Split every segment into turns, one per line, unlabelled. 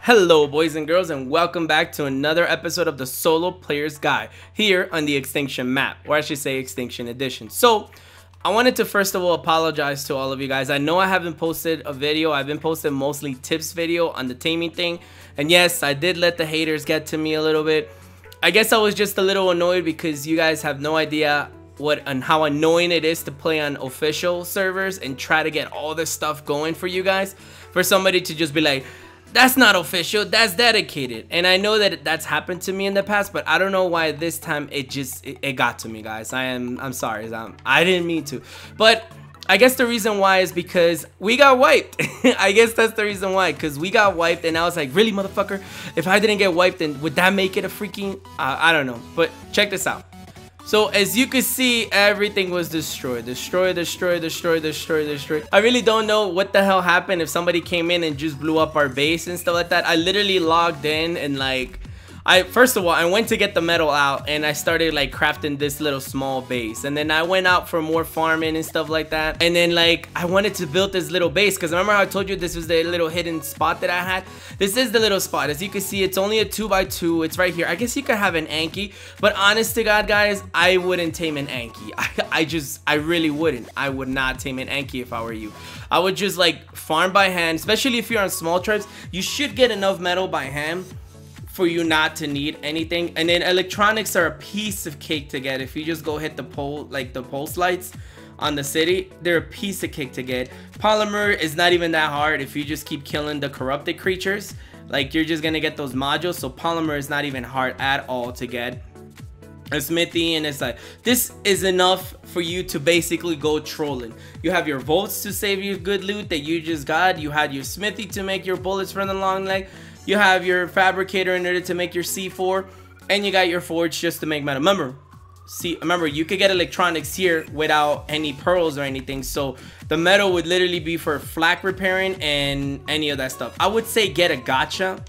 Hello boys and girls, and welcome back to another episode of the Solo Player's Guide here on the Extinction map, or I should say Extinction Edition. So I wanted to first of all apologize to all of you guys. I know I haven't posted a video. I've been posting mostly tips video on the taming thing, and yes, I did let the haters get to me a little bit. I guess I was just a little annoyed because you guys have no idea what and how annoying it is to play on official servers and try to get all this stuff going for you guys, for somebody to just be like, that's not official, that's dedicated. And I know that that's happened to me in the past, but I don't know why this time it got to me, guys. I'm sorry. I didn't mean to. But I guess the reason why is because we got wiped. I guess that's the reason why, because we got wiped, and I was like, really, motherfucker? If I didn't get wiped, then would that make it a freaking I don't know. But check this out. So as you can see, everything was destroyed. Destroyed. I really don't know what the hell happened if somebody came in and just blew up our base and stuff like that. I literally logged in and like, first of all, I went to get the metal out and I started like crafting this little small base, and then I went out for more farming and stuff like that, and then like I wanted to build this little base because remember how I told you this was the little hidden spot that I had. This is the little spot. As you can see, it's only a 2x2. It's right here. I guess you could have an Anki, but honest to God, guys, I wouldn't tame an Anki. I really wouldn't. I would not tame an Anki if I were you. I would just like farm by hand, especially if you're on small tribes. You should get enough metal by hand for you not to need anything. And then electronics are a piece of cake to get. If you just go hit the pole, like the pulse lights on the city, they're a piece of cake to get. Polymer is not even that hard if you just keep killing the corrupted creatures. Like, you're just gonna get those modules. So polymer is not even hard at all to get. A smithy, and it's like, this is enough for you to basically go trolling. You have your bolts to save you good loot that you just got. You had your smithy to make your bullets run along, like you have your fabricator in order to make your C4, and you got your forge just to make metal. Remember, you could get electronics here without any pearls or anything, so the metal would literally be for flak repairing and any of that stuff. I would say get a gacha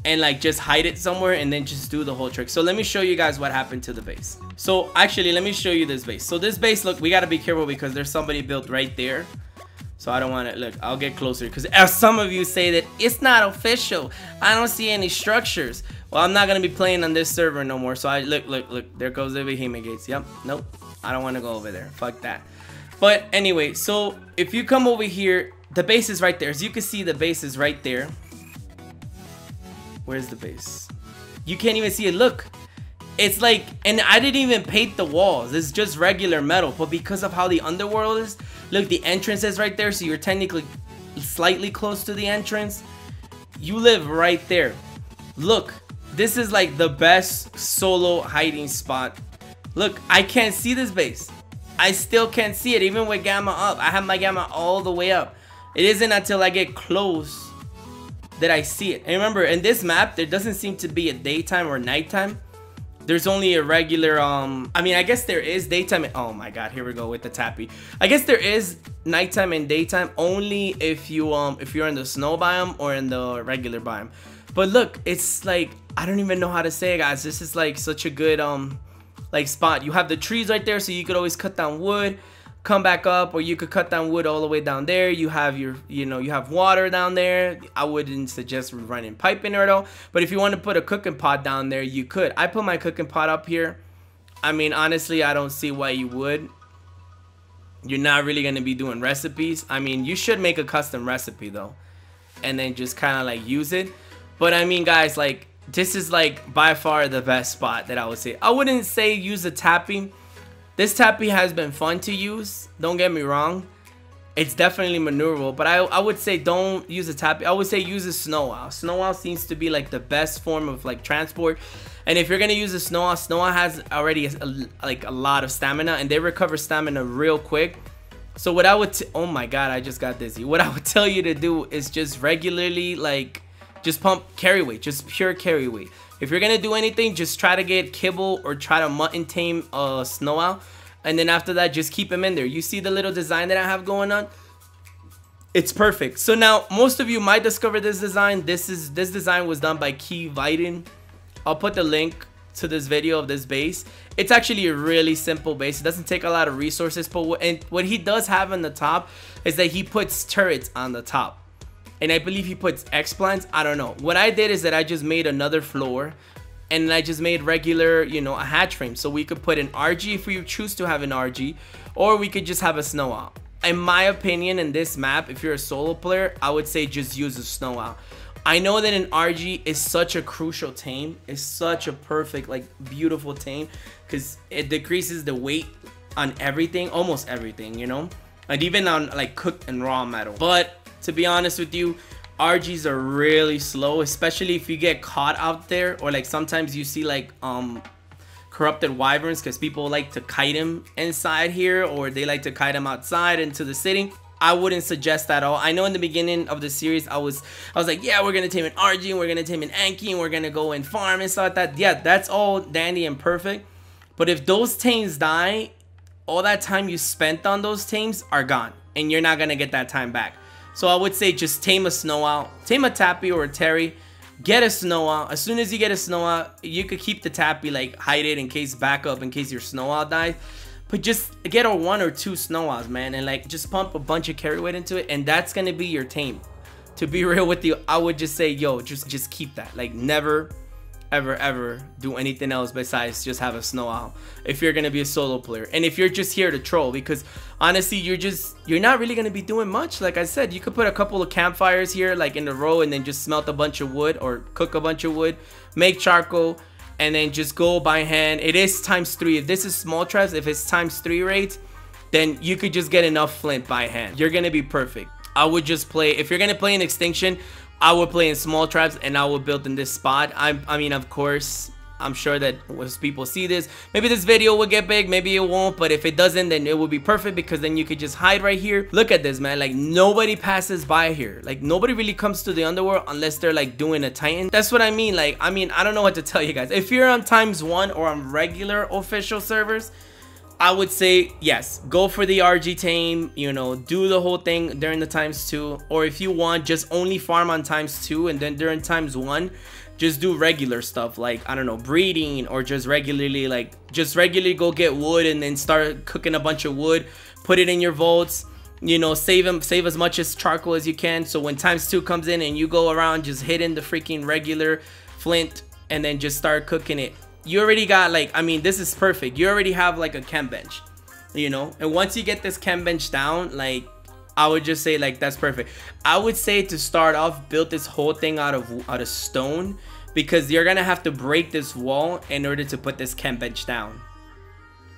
and like just hide it somewhere and then just do the whole trick. So let me show you guys what happened to the base. So actually, let me show you this base. So this base, look, we got to be careful because there's somebody built right there. So I don't want to, look, I'll get closer because as some of you say that it's not official, I don't see any structures. Well, I'm not going to be playing on this server no more. So I look, there goes the behemoth gates. Yep, nope, I don't want to go over there. Fuck that. But anyway, so if you come over here, the base is right there. As you can see, the base is right there. Where's the base? You can't even see it. Look, it's like, and I didn't even paint the walls. It's just regular metal, but because of how the underworld is, look, the entrance is right there, so you're technically slightly close to the entrance. You live right there. Look, this is like the best solo hiding spot. Look, I can't see this base. I still can't see it, even with gamma up. I have my gamma all the way up. It isn't until I get close that I see it. And remember, in this map, there doesn't seem to be a daytime or nighttime. There's only a regular, I mean, I guess there is daytime. Oh my God, here we go with the tappy. I guess there is nighttime and daytime only if you're in the snow biome or in the regular biome. But look, it's like, I don't even know how to say it, guys. This is like such a good, like spot. You have the trees right there, so you could always cut down wood, come back up, or you could cut down wood all the way down there. You have your, you have water down there. I wouldn't suggest running pipe in there though, but if you want to put a cooking pot down there, you could. I put my cooking pot up here. I mean, honestly, I don't see why you would. You're not really going to be doing recipes. I mean, you should make a custom recipe though, and then just kind of like use it. But I mean, guys, like, this is like by far the best spot that I would say. I wouldn't say use a tapping. This tappy has been fun to use, don't get me wrong. It's definitely maneuverable, but I would say don't use a tappy. I would say use a snow owl. Snow owl seems to be like the best form of like transport. And if you're gonna use a snow owl has already like a lot of stamina, and they recover stamina real quick. So what I would, oh my God, I just got dizzy. What I would tell you to do is just regularly like, just pump carry weight, just pure carry weight. If you're gonna do anything, just try to get kibble or try to mutton tame a snow owl, and then after that, just keep him in there. You see the little design that I have going on? It's perfect. So now, most of you might discover this design. This design was done by Key Viden. I'll put the link to this video of this base. It's actually a really simple base. It doesn't take a lot of resources, but what he does have on the top is that he puts turrets on the top. and I believe he puts X-Plants. I don't know. What I did is that I just made another floor, and I just made regular, you know, a hatch frame. So we could put an RG if we choose to have an RG, or we could just have a snow owl. In my opinion, in this map, if you're a solo player, I would say just use a snow owl. I know that an RG is such a crucial tame. It's such a perfect, like, beautiful tame, because it decreases the weight on everything, almost everything, you know, and even on like cooked and raw metal. But to be honest with you, RGs are really slow, especially if you get caught out there, or like sometimes you see like corrupted wyverns, because people like to kite them inside here, or they like to kite them outside into the city. I wouldn't suggest that at all. I know in the beginning of the series I was like, yeah, we're gonna tame an RG and we're gonna tame an Anki and we're gonna go and farm and stuff like that. Yeah, that's all dandy and perfect, but if those tames die, all that time you spent on those tames are gone, and you're not gonna get that time back. So I would say just tame a snow owl, tame a tappy or a terry, get a snow owl. As soon as you get a snow owl, you could keep the tappy, like hide it in case backup, in case your snow owl dies. But just get a 1 or 2 snow owls, man, and like just pump a bunch of carry weight into it, and that's gonna be your tame. To be real with you, I would just say, yo, just keep that. Like, never ever do anything else besides just have a snow owl if you're gonna be a solo player. And if you're just here to troll, because honestly you're not really gonna be doing much. Like I said, you could put a couple of campfires here like in a row, and then just smelt a bunch of wood or cook a bunch of wood, make charcoal, and then just go by hand. It is ×3. If this is small traps, if it's ×3 rates, then you could just get enough flint by hand. You're gonna be perfect. I would just play, if you're gonna play in extinction, I would play in small traps, and I would build in this spot. I mean, of course, I'm sure that once people see this, maybe this video will get big, maybe it won't, but if it doesn't, then it will be perfect, because then you could just hide right here. Look at this, man. Like, nobody passes by here. Like, nobody really comes to the underworld unless they're like doing a titan. That's what I mean. Like, I don't know what to tell you guys. If you're on ×1 or on regular official servers, I would say yes, go for the RG tame, you know, do the whole thing during the ×2, or if you want, just only farm on ×2, and then during ×1 just do regular stuff, like, I don't know, breeding, or just regularly go get wood and then start cooking a bunch of wood, put it in your vaults, you know, save as much as charcoal as you can, so when ×2 comes in and you go around just hitting the freaking regular flint and then just start cooking it, you already got, like, I mean, this is perfect. You already have like a chem bench, you know, and once you get this chem bench down, like, I would just say, like, that's perfect. I would say to start off, build this whole thing out of stone, because you're gonna have to break this wall in order to put this chem bench down,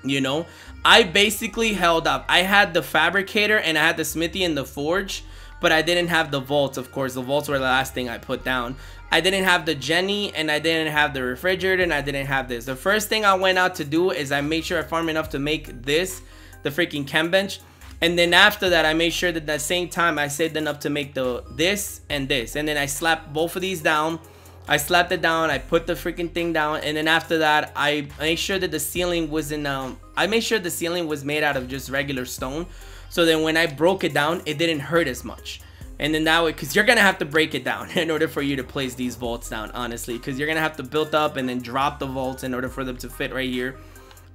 you know. I basically held up. I had the fabricator and I had the smithy and the forge, but I didn't have the vaults. Of course, the vaults were the last thing I put down. I didn't have the Jenny, and I didn't have the refrigerator, and I didn't have this. The first thing I went out to do is I made sure I farmed enough to make this, the freaking chem bench. And then after that, I made sure that at the same time I saved enough to make this and this. And then I slapped both of these down. I slapped it down, I put the freaking thing down, and then after that, I made sure that the ceiling was made out of just regular stone. So then when I broke it down, it didn't hurt as much. And then that way, because you're gonna have to break it down in order for you to place these vaults down, honestly, because you're gonna have to build up and then drop the vaults in order for them to fit right here.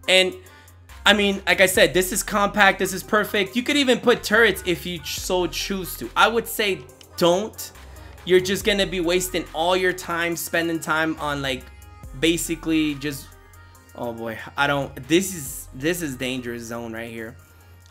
And I mean, like I said, this is compact, this is perfect. You could even put turrets if you so choose to. I would say don't. You're just gonna be wasting all your time spending time on, like, basically just, oh boy, this is dangerous zone right here.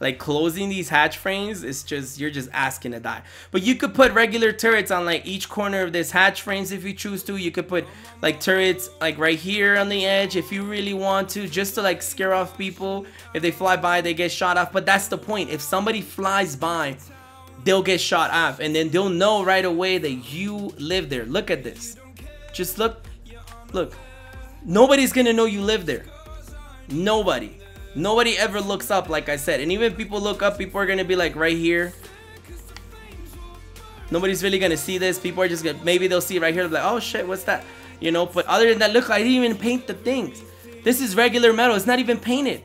Like, closing these hatch frames is just, you're just asking to die. But you could put regular turrets on, like, each corner of this hatch frames if you choose to. You could put, like, turrets, like, right here on the edge if you really want to, just to, like, scare off people. If they fly by, they get shot off. But that's the point. If somebody flies by, they'll get shot off, and then they'll know right away that you live there. Look at this. Just look. Nobody's gonna know you live there. Nobody ever looks up, like I said. And even if people look up, people are gonna be like right here. Nobody's really gonna see this. People are just gonna, maybe they'll see right here, like, oh shit, what's that, you know. But other than that, look, I didn't even paint the things. This is regular metal, it's not even painted.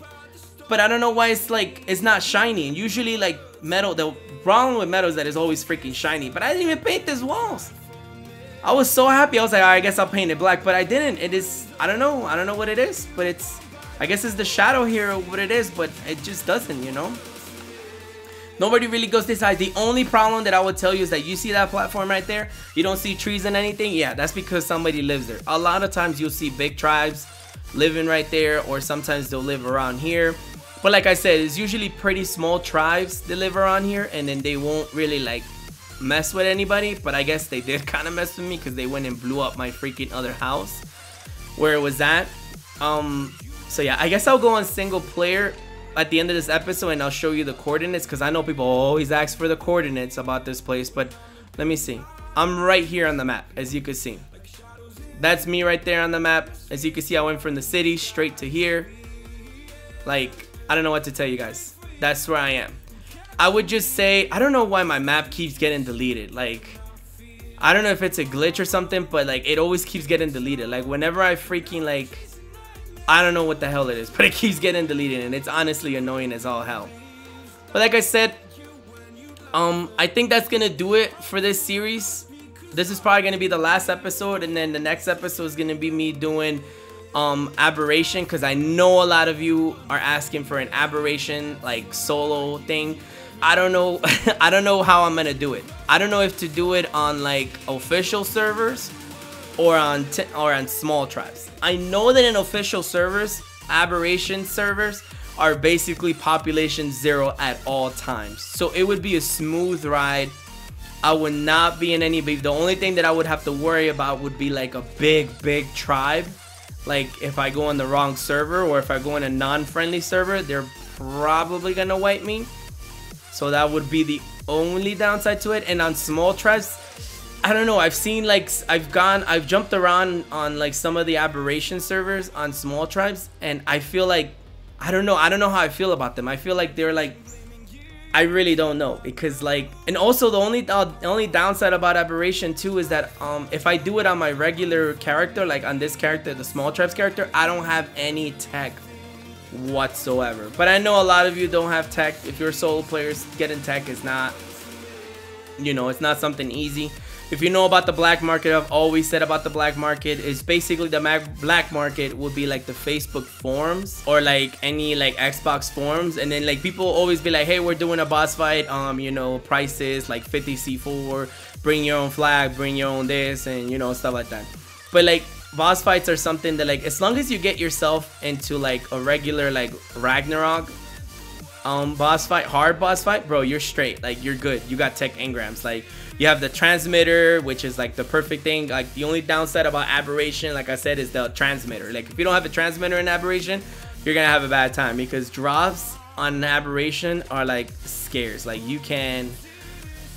But I don't know why it's like, it's not shiny. And usually, like, metal, the problem with metal is that it's always freaking shiny. But I didn't even paint these walls. I was so happy. I was like, all right, I guess I'll paint it black, but I didn't. It is, I don't know what it is, but it's, I guess it's the shadow here or what it is, but it just doesn't, you know. Nobody really goes this high. The only problem that I would tell you is that you see that platform right there, you don't see trees and anything. Yeah, that's because somebody lives there. A lot of times you'll see big tribes living right there, or sometimes they'll live around here. But like I said, it's usually pretty small tribes that live around here, and then they won't really like mess with anybody. But I guess they did kind of mess with me because they went and blew up my freaking other house where it was at. So yeah, I guess I'll go on single player at the end of this episode, and I'll show you the coordinates, because I know people always ask for the coordinates about this place. But let me see. I'm right here on the map, as you can see. That's me right there on the map. As you can see, I went from the city straight to here. Like, I don't know what to tell you guys. That's where I am. I would just say, I don't know why my map keeps getting deleted. Like, I don't know if it's a glitch or something, but like it always keeps getting deleted. Like whenever I freaking like, I don't know what the hell it is, but it keeps getting deleted, and it's honestly annoying as all hell. But like I said, I think that's gonna do it for this series. This is probably gonna be the last episode, and then the next episode is gonna be me doing aberration, because I know a lot of you are asking for an aberration like solo thing. I don't know I don't know how I'm gonna do it. I don't know if to do it on like official servers or on small tribes. I know that in official servers, aberration servers are basically population 0 at all times, so it would be a smooth ride. I would not be in any big, the only thing that I would have to worry about would be like a big tribe. Like if I go on the wrong server, or if I go in a non-friendly server, they're probably gonna wipe me. So that would be the only downside to it. And on small tribes, I don't know, I've seen like, I've jumped around on like some of the aberration servers on small tribes, and I feel like, I don't know how I feel about them. I feel like they're like, I really don't know, because like, and also the only downside about aberration too is that if I do it on my regular character, like on this character, the small tribes character, I don't have any tech whatsoever. But I know a lot of you don't have tech. If you're solo players, getting tech is not, you know, it's not something easy. If you know about the black market, I've always said about the black market is basically the black market would be like the Facebook forums, or like any like Xbox forums, and then like people always be like, hey, we're doing a boss fight, you know, prices like 50 C4, bring your own flag, bring your own this, and you know, stuff like that. But like boss fights are something that like, as long as you get yourself into like a regular like Ragnarok boss fight, hard boss fight, bro, you're straight. Like you're good. You got tech engrams. Like you have the transmitter, which is like the perfect thing. Like the only downside about aberration, like I said, is the transmitter. Like if you don't have a transmitter in aberration, you're gonna have a bad time, because drops on aberration are like scares. Like you can,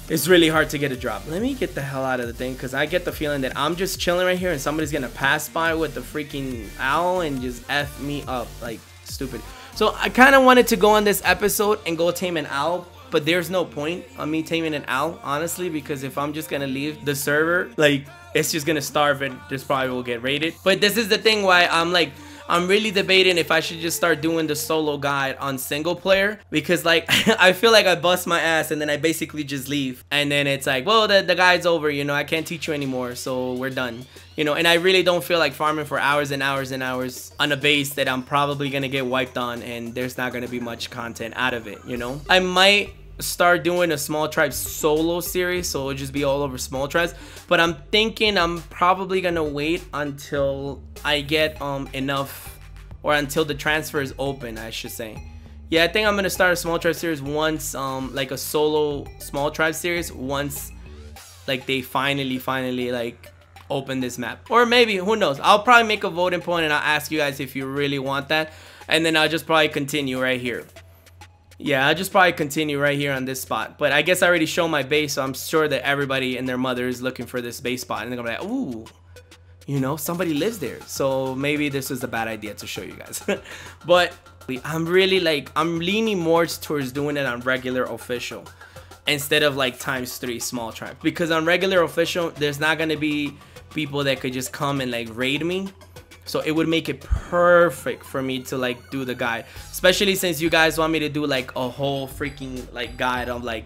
it's really hard to get a drop. Let me get the hell out of the thing, because I get the feeling that I'm just chilling right here and somebody's gonna pass by with the freaking owl and just F me up like stupid. So I kind of wanted to go on this episode and go tame an owl, but there's no point on me taming an owl, honestly, because if I'm just gonna leave the server, like it's just gonna starve and this probably will get raided. But this is the thing why I'm like, I'm really debating if I should just start doing the solo guide on single player, because like I feel like I bust my ass and then I basically just leave, and then it's like, well, the guide's over, you know, I can't teach you anymore, so we're done, you know. And I really don't feel like farming for hours and hours and hours on a base that I'm probably gonna get wiped on, and there's not gonna be much content out of it, you know. I might start doing a small tribe solo series, so it'll just be all over small tribes, but I'm thinking I'm probably gonna wait until I get enough, or until the transfer is open, I should say. Yeah, I think I'm gonna start a small tribe series once, like a solo small tribe series, once like they finally like open this map. Or maybe, who knows, I'll probably make a voting point and I'll ask you guys if you really want that, and then I'll just probably continue right here. Yeah, I'll just probably continue right here on this spot. But I guess I already showed my base, so I'm sure that everybody and their mother is looking for this base spot, and they're gonna be like, ooh, you know, somebody lives there, so maybe this was a bad idea to show you guys. But I'm really like, I'm leaning more towards doing it on regular official instead of like ×3 small tribe, because on regular official there's not gonna be people that could just come and like raid me, so it would make it perfect for me to like do the guide, especially since you guys want me to do like a whole freaking like guide on like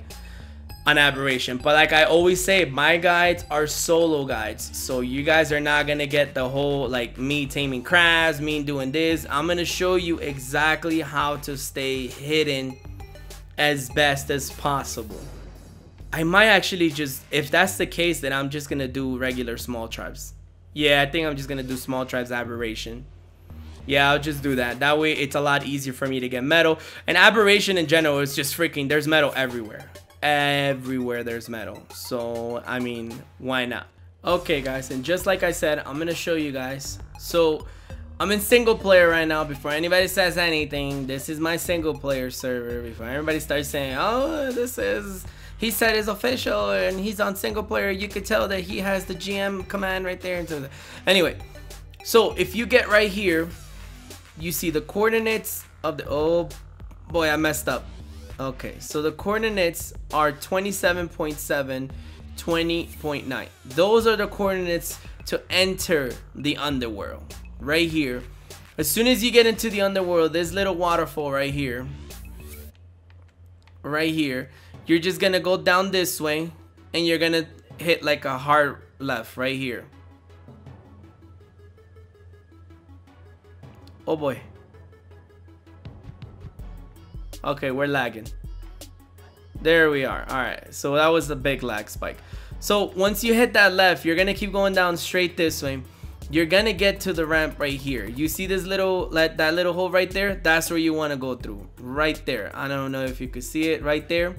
an aberration. But like I always say, my guides are solo guides, so you guys are not gonna get the whole like me taming crabs, me doing this. I'm gonna show you exactly how to stay hidden as best as possible. I might actually just, if that's the case, then I'm just gonna do regular small tribes. Yeah, I think I'm just gonna do small tribes aberration. Yeah, I'll just do that. That way it's a lot easier for me to get metal. And aberration in general is just freaking, there's metal everywhere. Everywhere there's metal. So, I mean, why not? Okay, guys, and just like I said, I'm gonna show you guys. So, I'm in single player right now. Before anybody says anything, this is my single player server. Before everybody starts saying, oh, this is, he said it's official and he's on single player, you could tell that he has the GM command right there. Anyway, so if you get right here, you see the coordinates of the, oh boy, I messed up. Okay, so the coordinates are 27.7, 20.9. Those are the coordinates to enter the underworld. Right here, as soon as you get into the underworld, this little waterfall right here, you're just gonna go down this way and you're gonna hit like a hard left right here. Oh boy. Okay, we're lagging. There we are. All right, so that was the big lag spike. So once you hit that left, you're gonna keep going down straight this way. You're gonna get to the ramp right here. You see this little, that little hole right there? That's where you want to go through. Right there. I don't know if you could see it right there.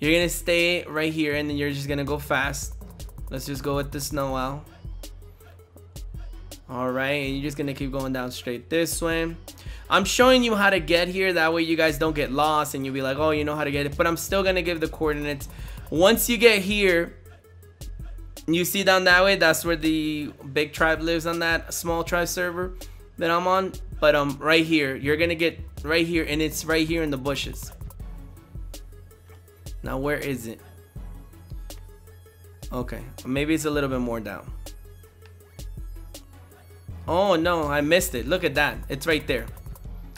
You're gonna stay right here and then you're just gonna go fast. Let's just go with the snow owl. Alright, and you're just gonna keep going down straight this way. I'm showing you how to get here, that way you guys don't get lost and you'll be like, oh, you know how to get it. But I'm still gonna give the coordinates. Once you get here, you see down that way, that's where the big tribe lives on that small tribe server that I'm on. But right here, you're gonna get right here, and it's right here in the bushes. Now where is it? Okay, maybe it's a little bit more down. Oh no, I missed it. Look at that, it's right there.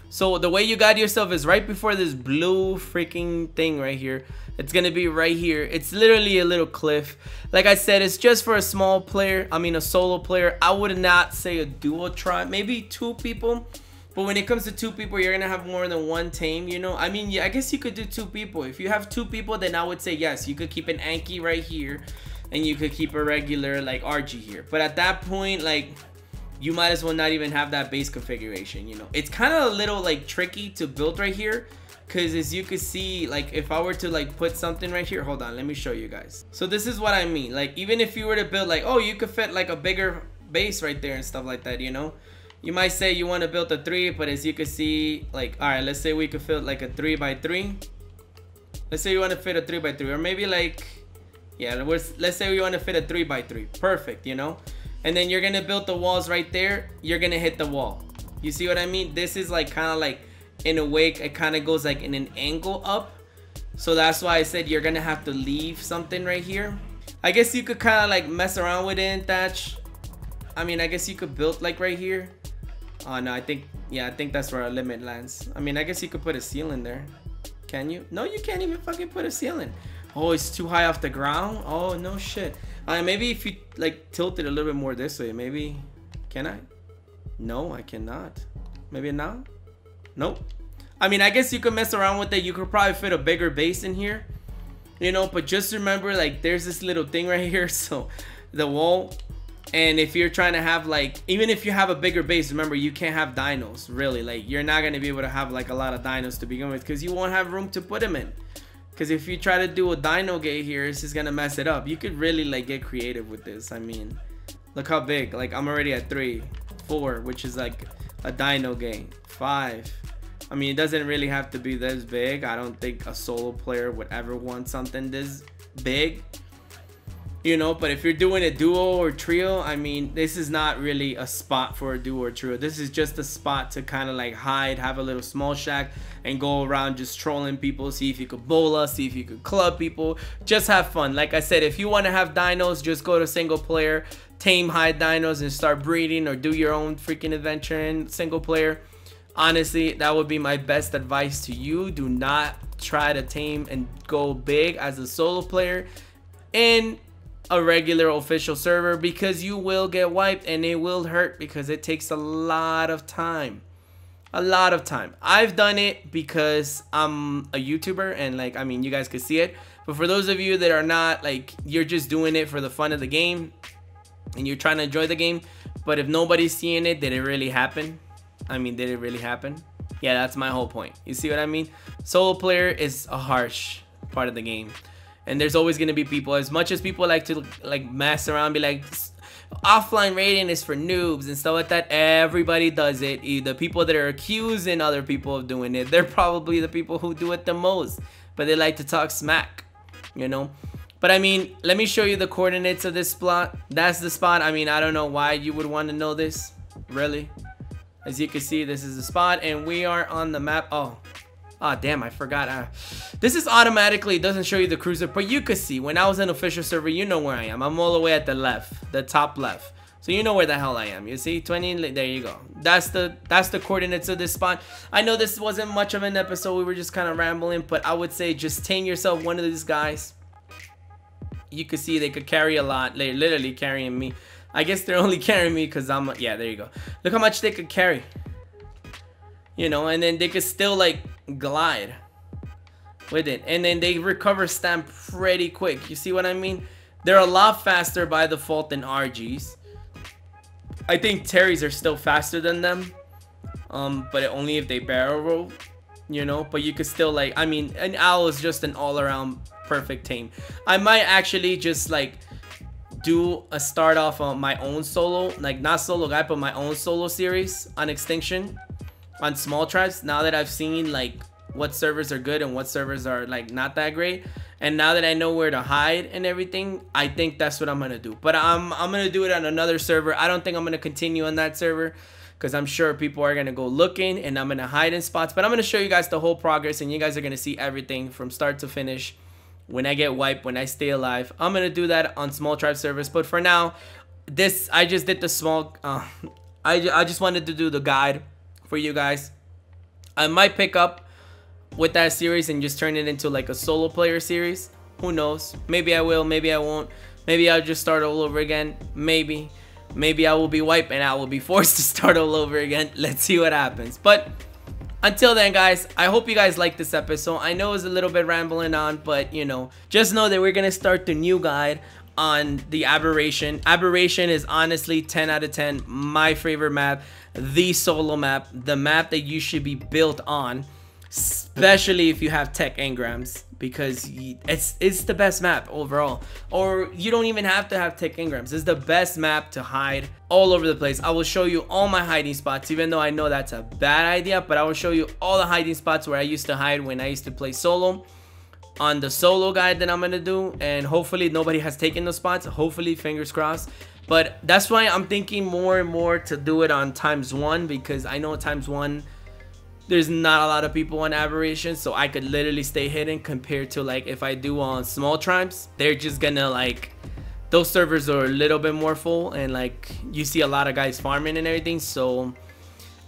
So the way you guide yourself is right before this blue freaking thing right here. It's gonna be right here. It's literally a little cliff. Like I said, it's just for a small player. I mean, a solo player. I would not say a duo tribe. Maybe 2 people. But when it comes to 2 people, you're gonna have more than 1 tame, you know? I mean, yeah, I guess you could do 2 people. If you have 2 people, then I would say yes. You could keep an Anki right here. And you could keep a regular, like, RG here. But at that point, like, you might as well not even have that base configuration, you know? It's kind of a little, like, tricky to build right here. Because as you can see, like, if I were to like put something right here, hold on, let me show you guys. So this is what I mean. Like, even if you were to build like, oh, you could fit like a bigger base right there and stuff like that, you know, you might say you want to build a 3, but as you can see, like, all right, let's say we could fit like a 3x3. Let's say you want to fit a 3x3, or maybe like, yeah, let's say we want to fit a 3x3. Perfect, you know. And then you're gonna build the walls right there. You're gonna hit the wall. You see what I mean? This is like kind of like, in a way, it kind of goes like in an angle up. So that's why I said you're gonna have to leave something right here. I guess you could kind of like mess around with it and thatch. I mean, I guess you could build like right here. Oh no, I think, yeah, I think that's where our limit lands. I mean, I guess you could put a ceiling there. Can you? No, you can't even fucking put a ceiling. Oh, it's too high off the ground. Oh no shit. Maybe if you like tilt it a little bit more this way, maybe. Can I? No, I cannot. Maybe now. Nope. I mean, I guess you could mess around with it. You could probably fit a bigger base in here, you know, but just remember, like, there's this little thing right here, so the wall. And if you're trying to have like, even if you have a bigger base, remember, you can't have dinos, really. Like, you're not going to be able to have like a lot of dinos to begin with, because you won't have room to put them in. Because if you try to do a dino gate here, it's just going to mess it up. You could really like get creative with this. I mean, look how big. Like, I'm already at 3, 4, which is like a dino gate. 5. I mean, it doesn't really have to be this big. I don't think a solo player would ever want something this big, you know. But if you're doing a duo or trio, I mean, this is not really a spot for a duo or trio. This is just a spot to kind of like hide, have a little small shack, and go around just trolling people, see if you could bola, see if you could club people, just have fun. Like I said, if you want to have dinos, just go to single player, tame high dinos and start breeding, or do your own freaking adventure in single player. Honestly, that would be my best advice to you. Do not try to tame and go big as a solo player in a regular official server, because you will get wiped and it will hurt, because it takes a lot of time. A lot of time. I've done it because I'm a YouTuber and like, I mean, you guys could see it. But for those of you that are not, like, you're just doing it for the fun of the game and you're trying to enjoy the game, but if nobody's seeing it, did it really happen? I mean, did it really happen? Yeah, that's my whole point. You see what I mean? Solo player is a harsh part of the game. And there's always going to be people, as much as people like to like mess around, be like, offline raiding is for noobs and stuff like that. Everybody does it. The people that are accusing other people of doing it, they're probably the people who do it the most, but they like to talk smack, you know. But I mean, let me show you the coordinates of this spot. That's the spot. I mean, I don't know why you would want to know this, really. As you can see, this is the spot and we are on the map. Oh damn, I forgot. This is automatically, it doesn't show you the cruiser, but you could see when I was in official server, you know where I am. I'm all the way at the left, the top left. So you know where the hell I am. You see 20, there you go. That's the coordinates of this spot. I know this wasn't much of an episode, we were just kind of rambling, but I would say just tame yourself one of these guys. You could see they could carry a lot. They're literally carrying me. I guess they're only carrying me because I'm, yeah, there you go. Look how much they could carry. You know, and then they could still like glide with it. And then they recover stamp pretty quick. You see what I mean? They're a lot faster by default than RGs. I think Terrys are still faster than them. But only if they barrel roll, you know. But you could still like, I mean, an owl is just an all-around perfect tame. I might actually just like do a start off on my own solo, like not solo guy, but my own solo series on extinction on small tribes, now that I've seen like what servers are good and what servers are like not that great, and now that I know where to hide and everything, I think that's what I'm gonna do. But I'm gonna do it on another server. I don't think I'm gonna continue on that server because I'm sure people are gonna go looking and I'm gonna hide in spots. But I'm gonna show you guys the whole progress and you guys are gonna see everything from start to finish. When I get wiped, when I stay alive, I'm gonna do that on small tribe servers. But for now, this, I just did the small I just wanted to do the guide for you guys. I might pick up with that series and just turn it into like a solo player series. Who knows? Maybe I will, maybe I won't. Maybe I'll just start all over again. Maybe I will be wiped and I will be forced to start all over again. Let's see what happens. But until then, guys, I hope you guys like this episode. I know it's a little bit rambling on, but you know, just know that we're gonna start the new guide on the Aberration. Aberration is honestly 10 out of 10 my favorite map, the solo map, the map that you should be built on, especially if you have tech engrams, because it's the best map overall. Or you don't even have to have tech engrams. It's the best map to hide all over the place. I will show you all my hiding spots, even though I know that's a bad idea, but I will show you all the hiding spots where I used to hide when I used to play solo on the solo guide that I'm gonna do, and hopefully nobody has taken those spots. Hopefully, fingers crossed. But that's why I'm thinking more and more to do it on ×1, because I know ×1 there's not a lot of people on Aberration, so I could literally stay hidden, compared to like if I do on small tribes, they're just gonna like, those servers are a little bit more full and like you see a lot of guys farming and everything. So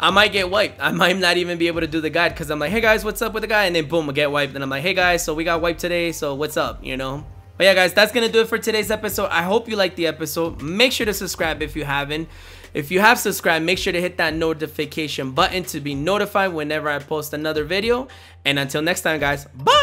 I might get wiped. I might not even be able to do the guide because I'm like, hey guys, what's up with the guy? And then boom, I get wiped. And I'm like, hey guys, so we got wiped today, so what's up, you know? But yeah, guys, that's gonna do it for today's episode. I hope you liked the episode. Make sure to subscribe if you haven't. If you have subscribed, make sure to hit that notification button to be notified whenever I post another video. And until next time, guys, bye!